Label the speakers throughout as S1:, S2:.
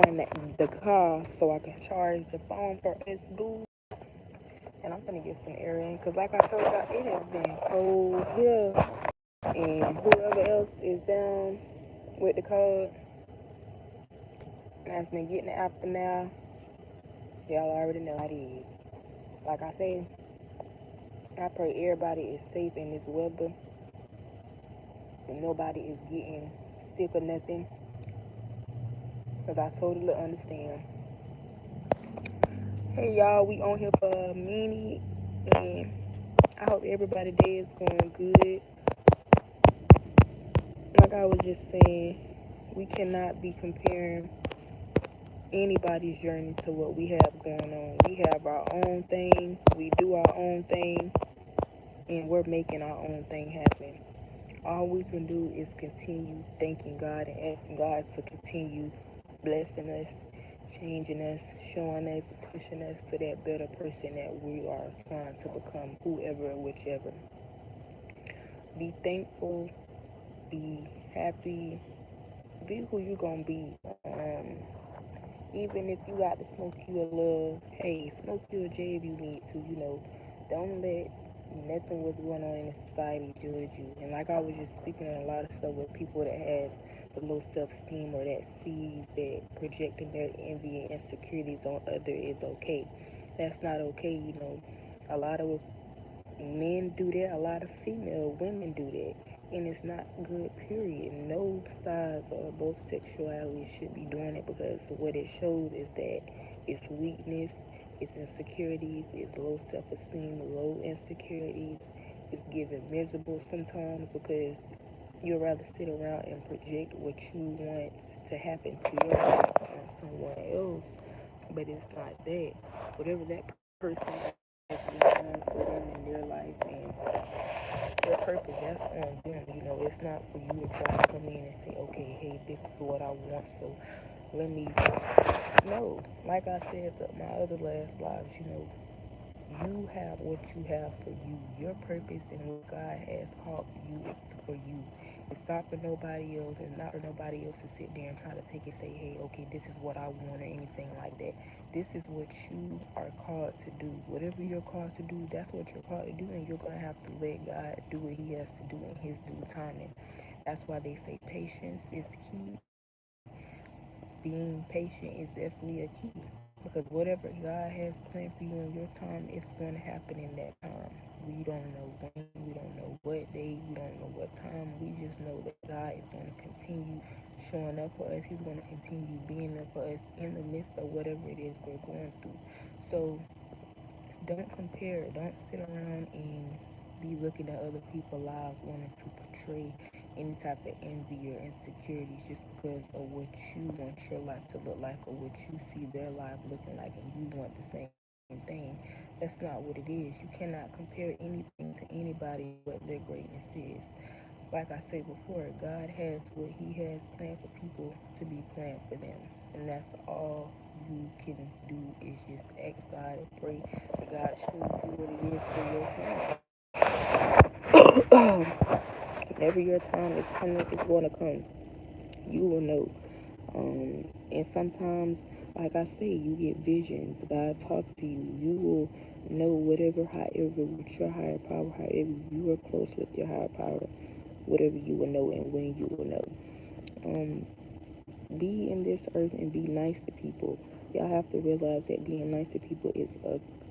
S1: on the car so I can charge the phone for us, boo. And I'm gonna get some air in, cause like I told y'all, it has been cold here. And whoever else is down with the cold that's been getting it after now, y'all already know how it is. Like I say, I pray everybody is safe in this weather and nobody is getting sick or nothing, cause I totally understand. Hey y'all, we on here for a minute, and I hope everybody day is going good. Like I was just saying, we cannot be comparing anybody's journey to what we have going on. We have our own thing, we do our own thing, and we're making our own thing happen. All we can do is continue thanking God and asking God to continue blessing us, changing us, showing us, pushing us to that better person that we are trying to become, whoever or whichever. Be thankful, be happy, be who you're gonna be. Even if you got to smoke you a little, hey, smoke you a J if you need to, don't let nothing what's going on in the society judge you. And like I was just speaking on a lot of stuff with people that has the low self-esteem or that sees that projecting their envy and insecurities on others is okay. That's not okay. A lot of men do that, a lot of female women do that, and it's not good, period. No sides or both sexuality should be doing it, because what it shows is that it's weakness, it's insecurities, it's low self-esteem, low insecurities, it's giving miserable sometimes, because you'd rather sit around and project what you want to happen to your life on someone else, but it's not that. Whatever that person has going on for them in their life and their purpose, that's on them. It's not for you to try to come in and say, okay, hey, this is what I want, so let me. No, like I said, my other last lives, you have what you have for you. Your purpose and what God has called for you is for you. It's not for nobody else. It's not for nobody else to sit there and try to take and say, hey, okay, this is what I want or anything like that. This is what you are called to do. Whatever you're called to do, that's what you're called to do, and you're going to have to let God do what he has to do in his due timing. That's why they say patience is key. Being patient is definitely a key, because whatever God has planned for you in your time, it's going to happen in that time. We don't know when, we don't know what day, we don't know what time. We just know that God is going to continue showing up for us. He's going to continue being there for us in the midst of whatever it is we're going through. So don't compare. Don't sit around and be looking at other people's lives wanting to portray any type of envy or insecurities just because of what you want your life to look like, or what you see their life looking like, and you want the same thing. That's not what it is. You cannot compare anything to anybody what their greatness is. Like I said before, God has what he has planned for people to be planned for them. And that's all you can do, is just ask God and pray that God shows you what it is for your time. Whenever your time is coming, it's going to come. You will know. And sometimes, like I say, you get visions. God talks to you. You will know whatever, however, with your higher power, however you are close with your higher power, whatever you will know and when you will know. Um, be in this earth and be nice to people. Y'all have to realize that being nice to people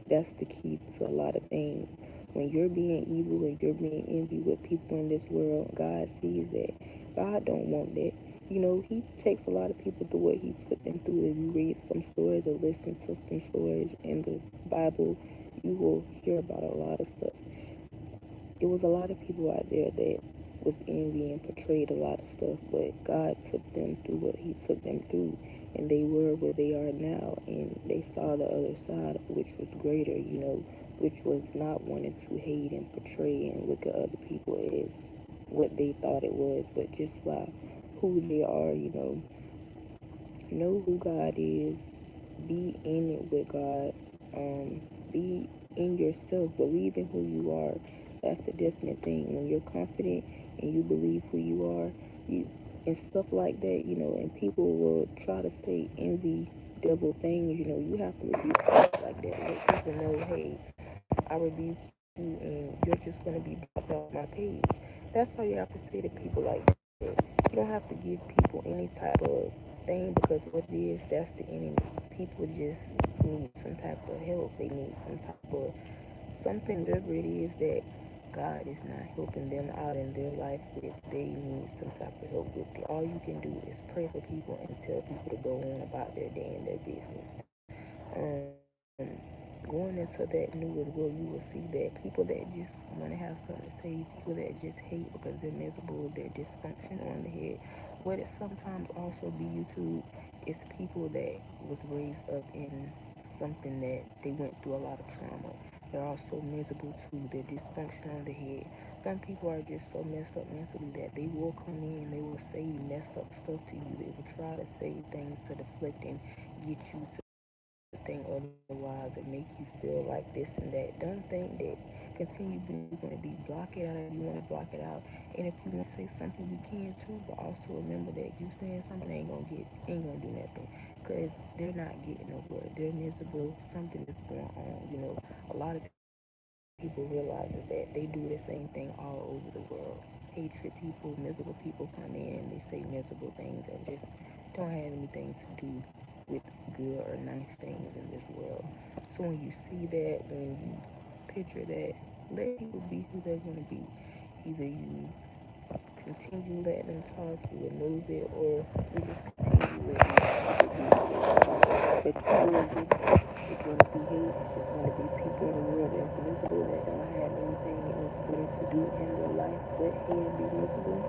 S1: that's the key to a lot of things. When you're being evil and you're being envy with people in this world, God sees that. God don't want that. He takes a lot of people through what he put them through. If you read some stories or listen to some stories in the Bible, you will hear about a lot of stuff. It was a lot of people out there that was envy and portrayed a lot of stuff, but God took them through what he took them through, and they were where they are now, and they saw the other side, which was greater, which was not wanting to hate and portray and look at other people as what they thought it was, but just by who they are. Know who God is, be in it with God, be in yourself, believe in who you are. That's a definite thing. When you're confident and you believe who you are, you and stuff like that, and people will try to say envy devil things, you have to rebuke stuff like that. Let people know, hey, I rebuke you and you're just gonna be blocked off my page. That's all you have to say to people like that. You don't have to give people any type of thing because what it is, that's the enemy. People just need some type of help. They need some type of something, whatever it is that God is not helping them out in their life with. They need some type of help with it. All you can do is pray for people and tell people to go on about their day and their business. Going into that new as well, you will see that people that just want to have something to say, people that just hate because they're miserable, they're dysfunction on the head. What it sometimes also be YouTube is people that was raised up in something that they went through a lot of trauma. They're also miserable too. They're dysfunctional on the head. Some people are just so messed up mentally that they will come in and they will say messed up stuff to you. They will try to say things to deflect and get you to think otherwise and make you feel like this and that. Don't think that continue believing you're going to be block it out if you want to block it out. And if you want to say something, you can too. But also remember that you saying something ain't gonna do nothing, because they're not getting nowhere. They're miserable. Something is going on. A lot of people realizes that they do the same thing all over the world. Hatred people, miserable people come in and they say miserable things that just don't have anything to do with good or nice things in this world. So when you see that, when you picture that, let people be who they're gonna be. Either you continue letting them talk, you remove it, or you just continue letting people be who they are. But you will get hate. It's gonna be hate. It's just gonna be people in the world that's miserable, that don't have anything else better to do in their life but hate and be miserable.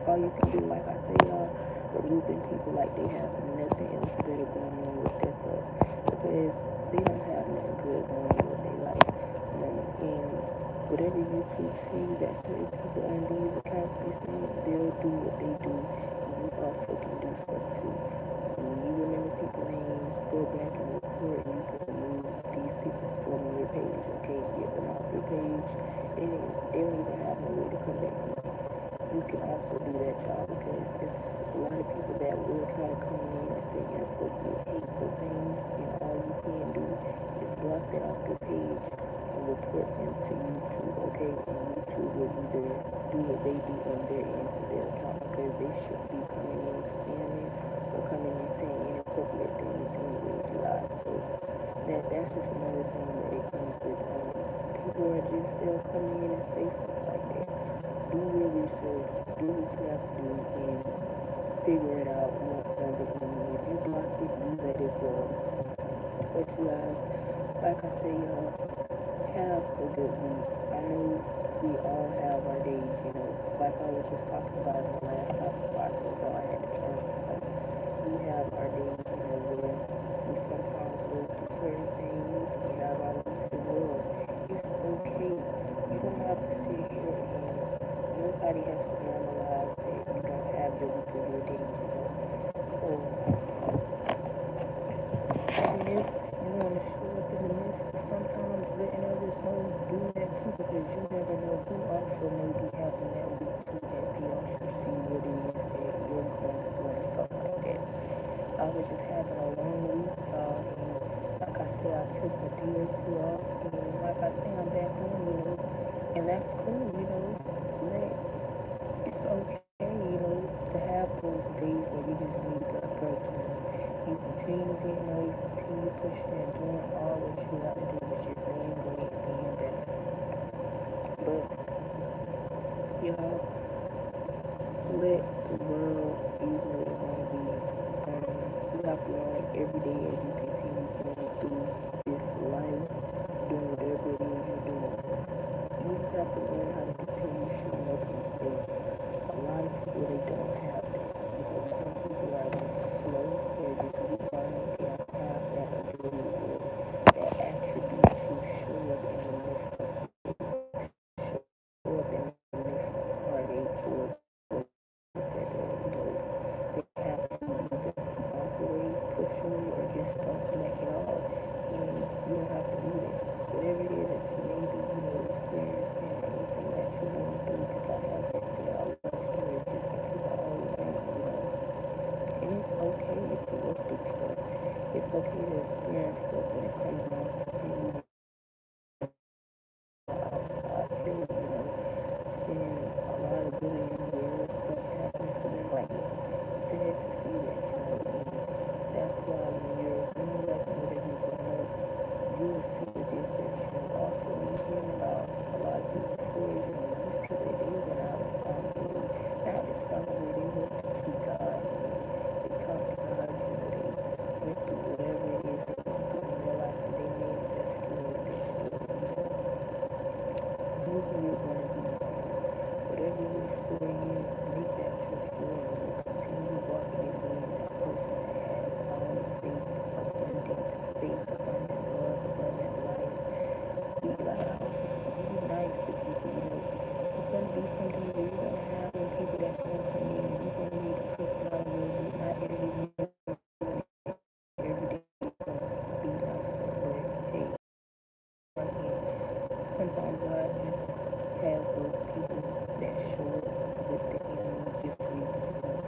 S1: All you can do, like I say, y'all, removing people like they have nothing else better going on with their self, because they don't have nothing good going on with their life. And whatever YouTube see that certain people on these accounts be saying, they'll do what they do, and you also can do stuff too. When you remember people's names, go back and report, and you can remove these people from your page. Okay, get them off your page. They don't even have no way to come back in. You can also do that, y'all, because it's a lot of people that will try to come in and say inappropriate, hateful things, and all you can do is block that off your page and report them to YouTube, okay? And YouTube will either do what they do on their end to their account, because they should be coming in spamming or coming in saying inappropriate things anyways, you guys. So that's just another thing that it comes with. People are just, they'll come in and say stuff like that. Do your research, do what you have to do, and figure it out more further. And if you block it, do that as well. But you guys, like I say, y'all, have a good week. I know we all have our days. Like I was just talking about in the last topic box, so y'all had to charge my phone. We have our days, where we sometimes go through certain things. We have our weeks as well. It's okay. You don't have to sit here and nobody has to normalize that you don't have your week or your days. So, even if you want to show up in the midst of sometimes letting others know, do that too, because you never know who also may be having that week too, and they also see what it is that you're going through and stuff like that. I was just having a long week, y'all, and like I said, I took a day or two off, and like I said, I'm back on, and that's cool. It's okay, to have those days where you just need a break. You continue getting on, you continue pushing and doing all what you got to do, which is being great, being better. But, y'all, let the world be who it want to be. You have to learn every day as you continue going through this life, doing whatever it is you're doing. You just have to learn how to continue showing up in faith. A lot of people, they don't have that. Some people are just slow, they're just refined, they don't have that ability or that attribute to show up in the midst of fear, show up in the midst of heartache or whatever it is that they have to either walk away, push away, or just don't connect at all. And you don't have to do that. Whatever it is that you may be, experiencing, anything that you want to do, because I have been seeing a lot of stories just of people always okay to go through stuff. It's okay to experience stuff when it comes down to things outside, period, seeing a lot of good and weird stuff happening to them. Like, it's sad to see that, and that's why when you're growing up and whatever you're growing up, you will see the difference. Also, when you're hearing about a lot of people's stories, you see that they went out and found a way, not just found a way, they went to God, they talked to God, they went through whatever it is they went through in their life, and they made it their story, whoever you're going to be, whatever your story is, make that your story, and continue walking and being that person that has all the faith, abundant love, abundant life. Be like, be nice to people, It's going to be something where you're going to have some people that's going to come in and you're going to need to cuss them out a little bit. Not every day you're going to be nicer, but hey, sometimes God just has those people that show up with the enemy just so you can see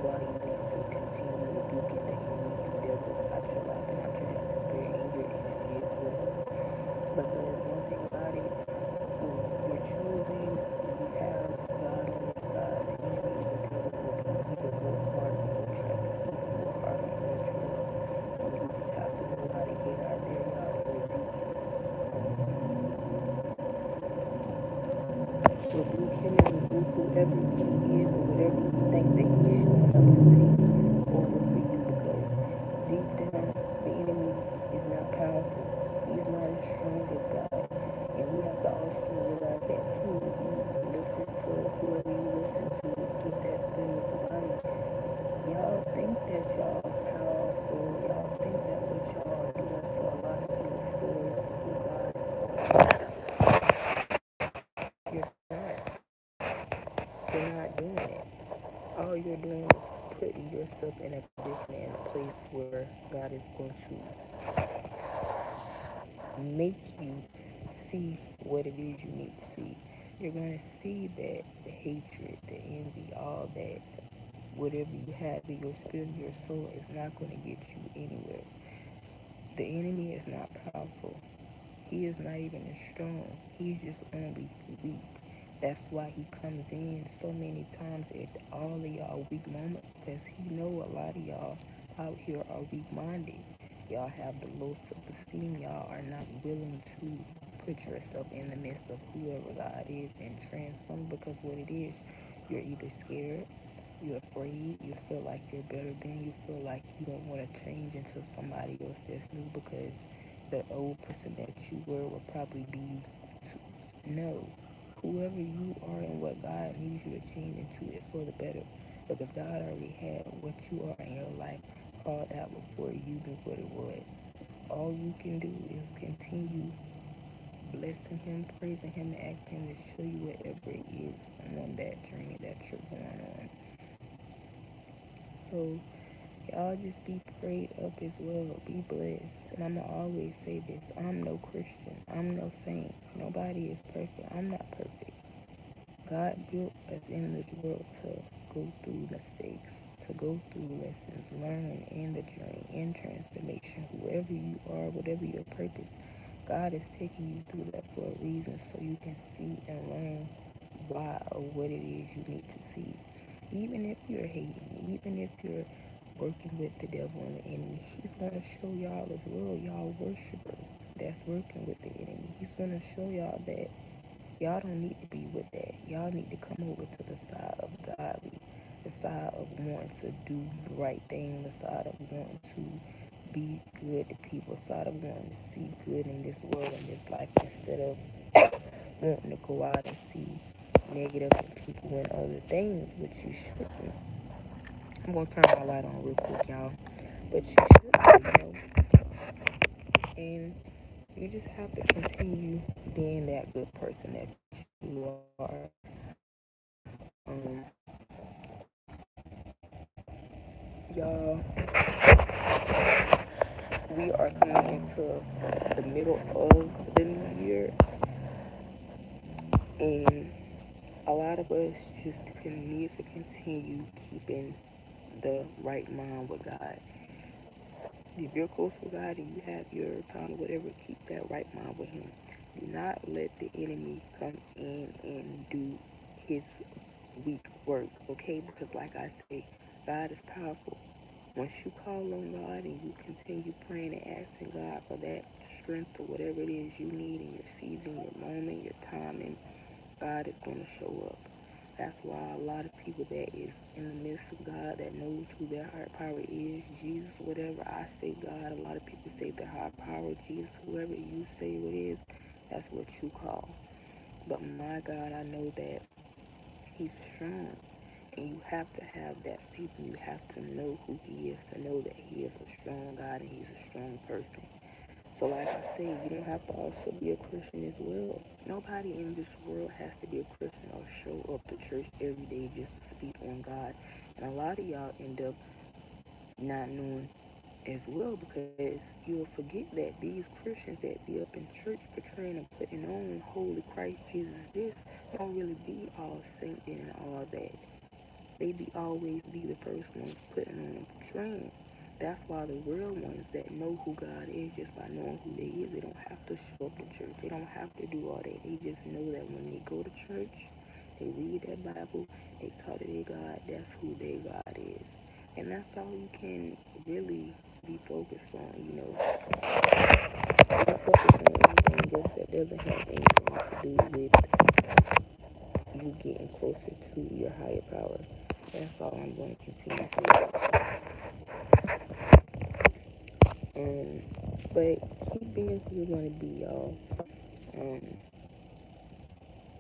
S1: why you need to continue rebuking the enemy and the devil out your life and out your atmosphere and your energy as well. Because one thing about it, when you're chosen and you have God on your side, the enemy and the devil will be even more hard on your tracks, even more hard on your trail. And you just have to know how to get out there, y'all, and rebuke him. Rebuke him and rebuke whoever he is or whatever he thinks that he's showing up to take over for you, because deep down the enemy is not powerful. He's not as strong as God. And we have to also realize that too. When you listen to whoever you listen to and get that spiritual body, y'all think that y'all powerful. Y'all think that what y'all are doing to a lot of people's stories and who God is calling. You're not doing it. All you're doing is putting yourself in a predicament, in a place where God is going to make you see what it is you need to see. You're going to see that the hatred, the envy, all that, whatever you have in your spirit, your soul, is not going to get you anywhere. The enemy is not powerful. He is not even as strong. He's just only weak. That's why he comes in so many times at all of y'all weak moments, because he know a lot of y'all out here are weak-minded. Y'all have the low self-esteem. Y'all are not willing to put yourself in the midst of whoever God is and transform, because what it is, you're either scared, you're afraid, you feel like you're better than, you feel like you don't want to change into somebody else that's new, because the old person that you were will probably be no. Whoever you are and what God needs you to change into is for the better, because God already had what you are in your life called out before you knew what it was. All you can do is continue blessing him, praising him, and asking him to show you whatever it is on that journey that you're going on. So y'all just be prayed up as well. Be blessed. And I'ma always say this. I'm no Christian. I'm no saint. Nobody is perfect. I'm not perfect. God built us in this world to go through mistakes, to go through lessons, learn in the journey, in transformation. Whoever you are, whatever your purpose, God is taking you through that for a reason, so you can see and learn why or what it is you need to see. Even if you're hating, even if you're working with the devil and the enemy, he's going to show y'all as well, y'all worshipers that's working with the enemy. He's going to show y'all that y'all don't need to be with that. Y'all need to come over to the side of godly, the side of wanting to do the right thing, the side of wanting to be good to people, the side of wanting to see good in this world and this life, instead of wanting to go out and see negative in people and other things, which you shouldn't. I'm gonna turn my light on real quick, y'all. But you should, and you just have to continue being that good person that you are. Y'all, we are coming into the middle of the new year, and a lot of us just need to continue keeping the right mind with God. If you're close with God and you have your time or whatever, keep that right mind with Him. Do not let the enemy come in and do his weak work, okay? Because, like I say, God is powerful. Once you call on God and you continue praying and asking God for that strength or whatever it is you need in your season, your moment, your timing, God is going to show up. That's why a lot of people that is in the midst of God, that knows who their higher power is, Jesus, whatever. I say God. A lot of people say their higher power, Jesus, whoever you say it is, that's what you call. But my God, I know that He's strong. And you have to have that faith, and you have to know who He is to know that He is a strong God and He's a strong person. So, like I say, you don't have to also be a Christian as well. Nobody in this world has to be a Christian or show up to church every day just to speak on God. And a lot of y'all end up not knowing as well, because you'll forget that these Christians that be up in church portraying and putting on holy Christ Jesus this don't really be all sainted and all that. They be always be the first ones putting on and portraying. That's why the real ones that know who God is just by knowing who they is, they don't have to show up to church. They don't have to do all that. They just know that when they go to church, they read that Bible, they talk to their God, that's who their God is. And that's all you can really be focused on, Don't focus on anything else that doesn't have anything to do with you getting closer to your higher power. That's all I'm going to continue to say. But keep being who you're going to be, y'all. Um,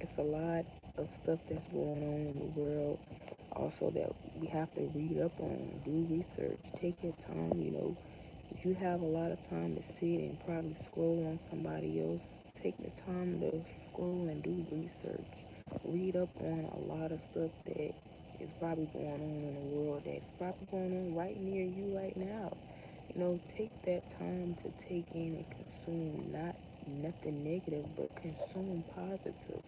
S1: it's a lot of stuff that's going on in the world. Also, that we have to read up on, do research, take your time. If you have a lot of time to sit and probably scroll on somebody else, take the time to scroll and do research. Read up on a lot of stuff that is probably going on in the world, that is probably going on right near you right now. Take that time to take in and consume not nothing negative, but consume positive.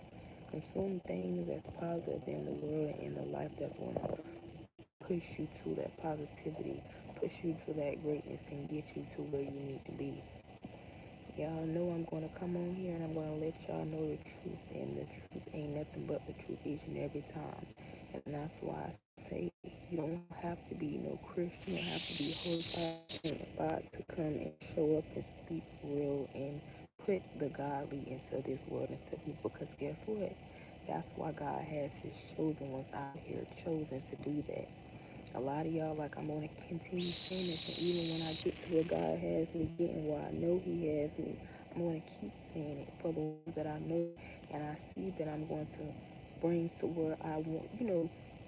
S1: Consume things that's positive in the world and in the life that's going to push you to that positivity, push you to that greatness, and get you to where you need to be. Y'all know I'm going to come on here and I'm going to let y'all know the truth, and the truth ain't nothing but the truth each and every time. And that's why I say you don't have to be no Christian, you don't have to be horrified to come and show up and speak real and put the godly into this world, into people, because guess what? That's why God has His chosen ones out here chosen to do that. A lot of y'all, like, I'm going to continue saying this, and even when I get to where God has me getting, where I know He has me, I'm going to keep saying it for the ones that I know and I see that I'm going to bring to where I want.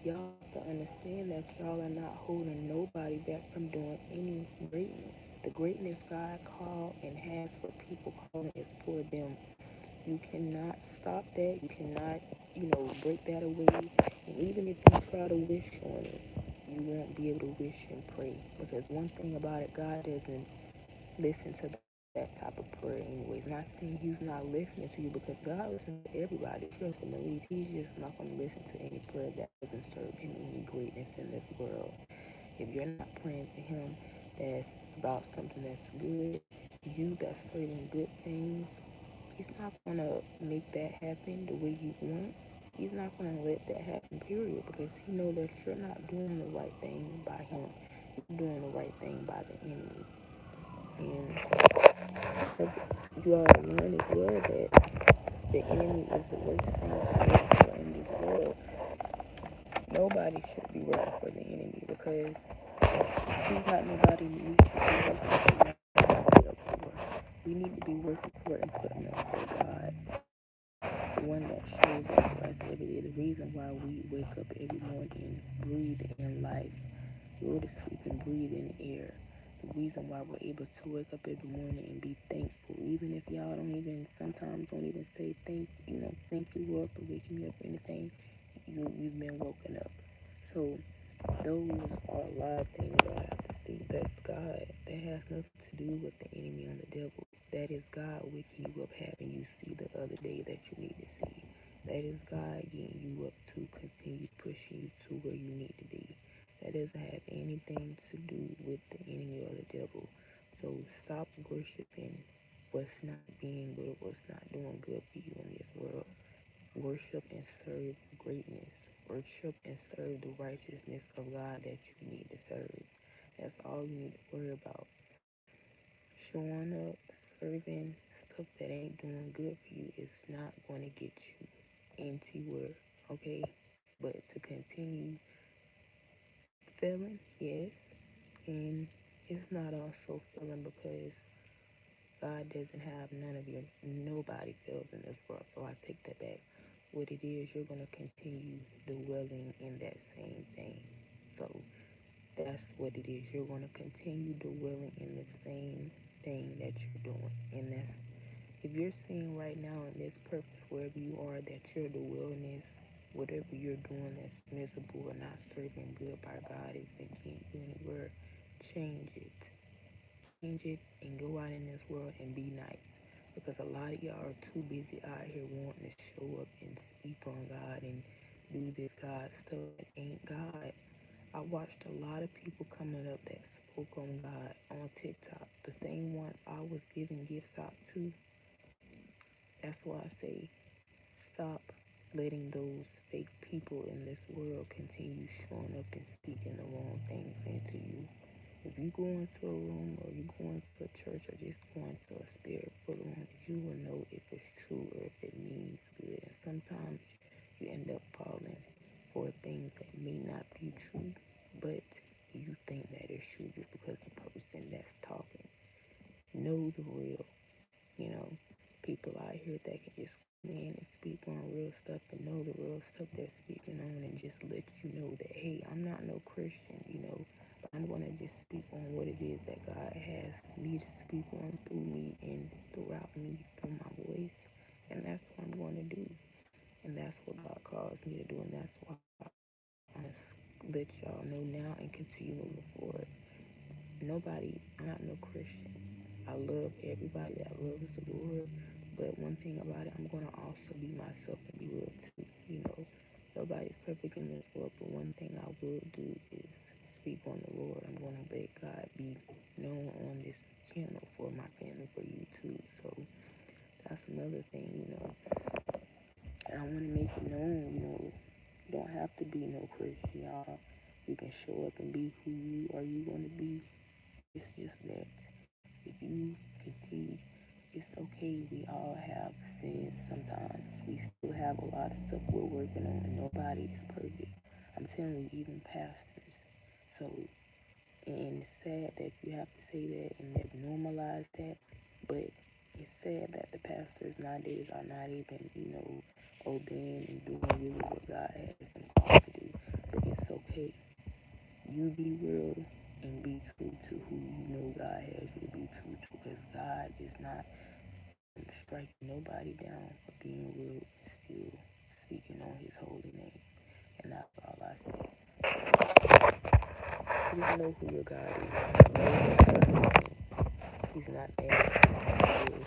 S1: Y'all have to understand that y'all are not holding nobody back from doing any greatness. The greatness God called and has for people calling is for them. You cannot stop that. You cannot, break that away. And even if you try to wish on it, you won't be able to wish and pray. Because one thing about it, God doesn't listen to that type of prayer anyways. Not saying He's not listening to you, because God listens to everybody. Trust and believe. He's just not going to listen to any prayer that doesn't serve Him any greatness in this world. If you're not praying to Him that's about something that's good, you that's serving good things, He's not going to make that happen the way you want. He's not going to let that happen, period, because He knows that you're not doing the right thing by Him. You're doing the right thing by the enemy. And you all learn as well that the enemy is the worst thing to work for in this world. Nobody should be working for the enemy, because he's not nobody we should be working for, not to be up for. We need to be working for and putting up for God, the one that shows up for us every day, the reason why we wake up every morning and breathe in life, go to sleep and breathe in air, the reason why we're able to wake up every morning and be thankful, even if y'all don't even sometimes don't even say thank you, Lord, for waking me up or anything. We've been woken up. So those are a lot of things that I have to see. That's God. That has nothing to do with the enemy and the devil. That is God waking you up, having you see the other day that you need to see. That is God getting you up to continue pushing you to where you need to be. That is That doesn't have anything to do with the enemy or the devil. So stop worshiping what's not being good, what's not doing good for you in this world. Worship and serve greatness. Worship and serve the righteousness of God that you need to serve. That's all you need to worry about. Showing up, serving stuff that ain't doing good for you is not going to get you anywhere, okay? But to continue failing, yes, and it's not also failing because God doesn't have none of your, nobody fails in this world. So I take that back. What it is, you're going to continue dwelling in that same thing. So that's what it is. You're going to continue dwelling in the same thing that you're doing. And that's, if you're seeing right now in this purpose, wherever you are, that you're the wilderness, whatever you're doing that's miserable or not serving good by God isn't getting you anywhere, change it. Change it and go out in this world and be nice. Because a lot of y'all are too busy out here wanting to show up and speak on God and do this God stuff that ain't God. I watched a lot of people coming up that spoke on God on TikTok. The same ones I was giving gifts out to. That's why I say stop letting those fake people in this world continue showing up and speaking the wrong things into you. If you go into a room or you go into a church or just go into a spirit full room, you will know if it's true or if it means good. And sometimes you end up falling for things that may not be true, but you think that it's true just because the person that's talking know the real. You know, people out here that can just come in and speak on real stuff and know the real stuff they're speaking on and just let you know that, hey, I'm not no Christian, but I'm going to just speak on what it is that God has me to speak on through me and throughout me through my voice. And that's what I'm going to do. And that's what God calls me to do. And that's why I'm going to let y'all know now and continue moving forward. Nobody, I'm not no Christian. I love everybody that loves the Lord, but one thing about it, I'm going to also be myself and be real too. Nobody's perfect in this world, but one thing I will do is speak on the Lord. I'm going to let God be known on this channel for my family, for you too. So that's another thing. And I want to make it known, you don't have to be no Christian, y'all. You can show up and be who you are you going to be. It's just that if you continue, it's okay. We all have sins sometimes. We still have a lot of stuff we're working on. Nobody is perfect. I'm telling you, even pastors. So, and it's sad that you have to say that and they've normalized that. But it's sad that the pastors nowadays are not even, obeying and doing really what God has them called to do. But it's okay. You be real and be true to who you know God has you to be true to, because God is not striking nobody down for being real and still speaking on his holy name. And that's all I say. Just know who your God is. Know that God is. He's not there still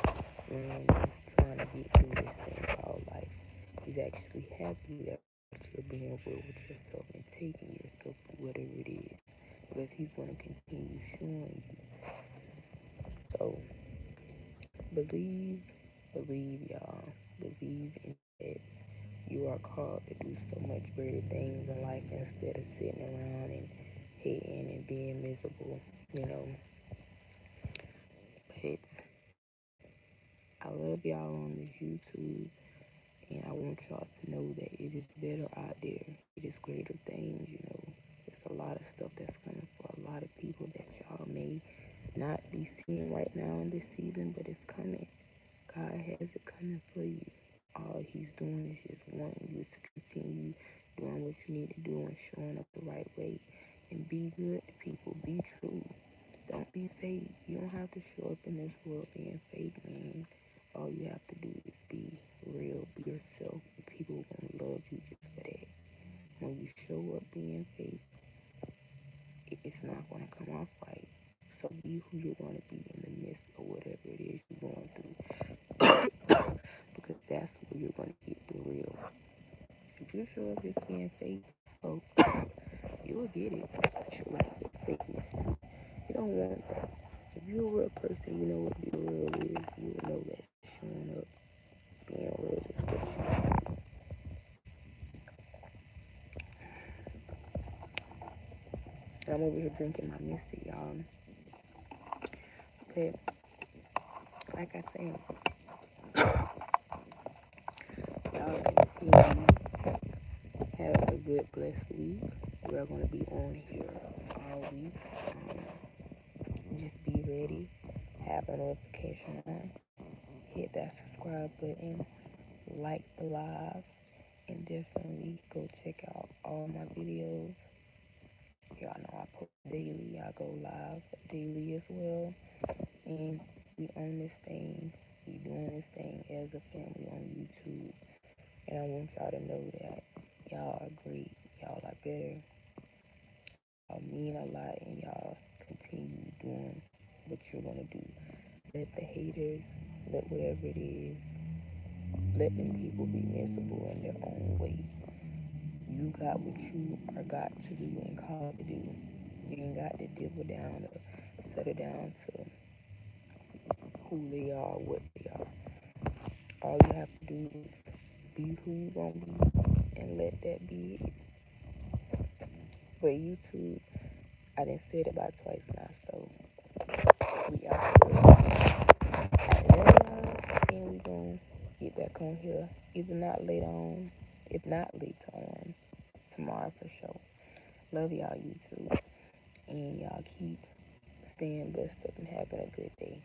S1: trying to get through this thing called life. He's actually happy that you're being real with yourself and taking yourself for whatever it is, because he's going to continue showing you. So believe, y'all. Believe in that you are called to do so much greater things in life instead of sitting around and hating and being miserable. But I love y'all on this YouTube, and I want y'all to know that it is better out there. It is greater things. It's a lot of stuff that's coming for a lot of people that y'all may not be seeing right now in this season, but it's coming. God has it coming for you. All he's doing is just wanting you to continue doing what you need to do and showing up the right way. And be good to people. Be true. Don't be fake. You don't have to show up in this world being fake, man. All you have to do is be real. Be yourself. And people are going to love you just for that. When you show up being fake, it's not going to come off right. So be who you're going to be in the midst of whatever it is you're going through. Because that's where you're going to get the real. If you show up just being fake, oh, you'll get it. natural and a good fakeness too. You don't want that. If you're a real person, you know what being real is. You will know that showing up, being real is what you want to do. I'm over here drinking my Misty, y'all. But like I said, y'all continue having a good, blessed week. We're going to be on here all week. Just be ready. Have a notification on. Hit that subscribe button. Like the live. And definitely go check out all my videos. Y'all know I post daily. I go live daily as well. And we own this thing. We doing this thing as a family on YouTube. And I want y'all to know that y'all are great. Y'all are better. Y'all mean a lot, and y'all continue doing what you're gonna do. Let the haters, let whatever it is, let them people be miserable in their own way. You got what you are got to do and called to do. You ain't got to double down or settle down to who they are, what they are. All you have to do is be who you gonna be and let that be it. But YouTube, I done said it about twice now, so we out here. I love y'all, and we gonna get back on here. Either not later on, if not later on, tomorrow for sure. Love y'all, YouTube, and y'all keep staying blessed up and having a good day.